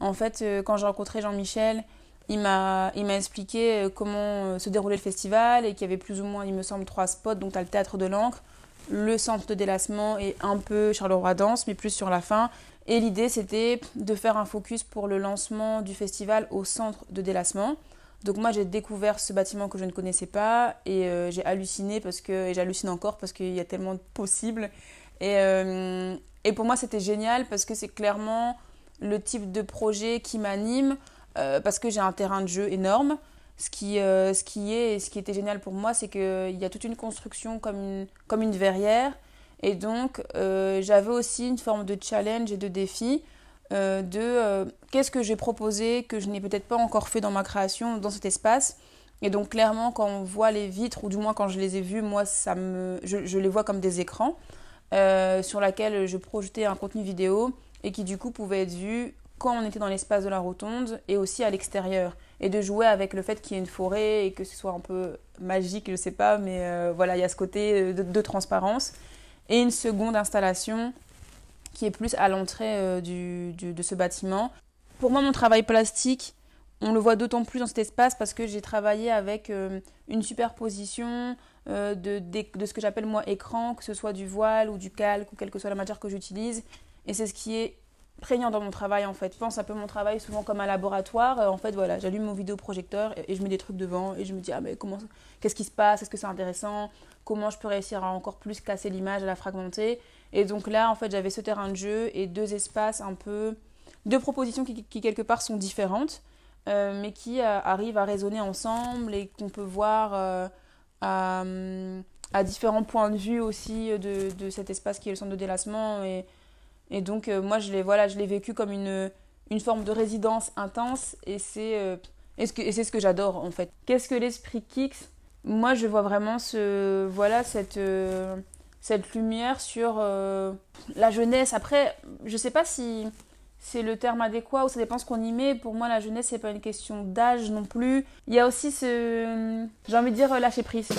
En fait, quand j'ai rencontré Jean-Michel, il m'a expliqué comment se déroulait le festival et qu'il y avait plus ou moins, il me semble, 3 spots. Donc, tu as le Théâtre de l'Ancre, le centre de délassement et un peu Charleroi Danse, mais plus sur la fin. Et l'idée, c'était de faire un focus pour le lancement du festival au centre de délassement. Donc moi, j'ai découvert ce bâtiment que je ne connaissais pas et j'ai halluciné et j'hallucine encore parce qu'il y a tellement de possibles. Et pour moi, c'était génial parce que c'est clairement le type de projet qui m'anime parce que j'ai un terrain de jeu énorme. Ce qui était génial pour moi, c'est qu'il y a toute une construction comme une verrière. Et donc, j'avais aussi une forme de challenge et de défi qu'est-ce que j'ai proposé que je n'ai peut-être pas encore fait dans ma création, dans cet espace. Et donc, clairement, quand on voit les vitres, ou du moins quand je les ai vues, moi, je les vois comme des écrans sur lesquels je projetais un contenu vidéo et qui, du coup, pouvait être vu quand on était dans l'espace de la rotonde et aussi à l'extérieur. Et de jouer avec le fait qu'il y ait une forêt et que ce soit un peu magique, je sais pas, mais voilà, il y a ce côté de transparence. Et une seconde installation qui est plus à l'entrée de ce bâtiment. Pour moi, mon travail plastique, on le voit d'autant plus dans cet espace parce que j'ai travaillé avec une superposition de ce que j'appelle moi écran, que ce soit du voile ou du calque ou quelle que soit la matière que j'utilise. Et c'est ce qui est prégnant dans mon travail en fait. Je pense un peu mon travail souvent comme un laboratoire. En fait, voilà, j'allume mon vidéoprojecteur et je mets des trucs devant et je me dis, ah mais qu'est-ce qui se passe? Est-ce que c'est intéressant? Comment je peux réussir à encore plus casser l'image, à la fragmenter? Et donc là, en fait, j'avais ce terrain de jeu et 2 espaces un peu, 2 propositions qui quelque part sont différentes, mais qui arrivent à résonner ensemble et qu'on peut voir à, différents points de vue aussi de cet espace qui est le centre de délassement. Et donc, moi, je l'ai vécu comme une forme de résidence intense et c'est ce que j'adore en fait. Qu'est-ce que l'esprit Kix? Moi, je vois vraiment cette lumière sur la jeunesse. Après, je sais pas si c'est le terme adéquat ou ça dépend ce qu'on y met. Pour moi, la jeunesse, c'est pas une question d'âge non plus. Il y a aussi j'ai envie de dire, lâcher prise.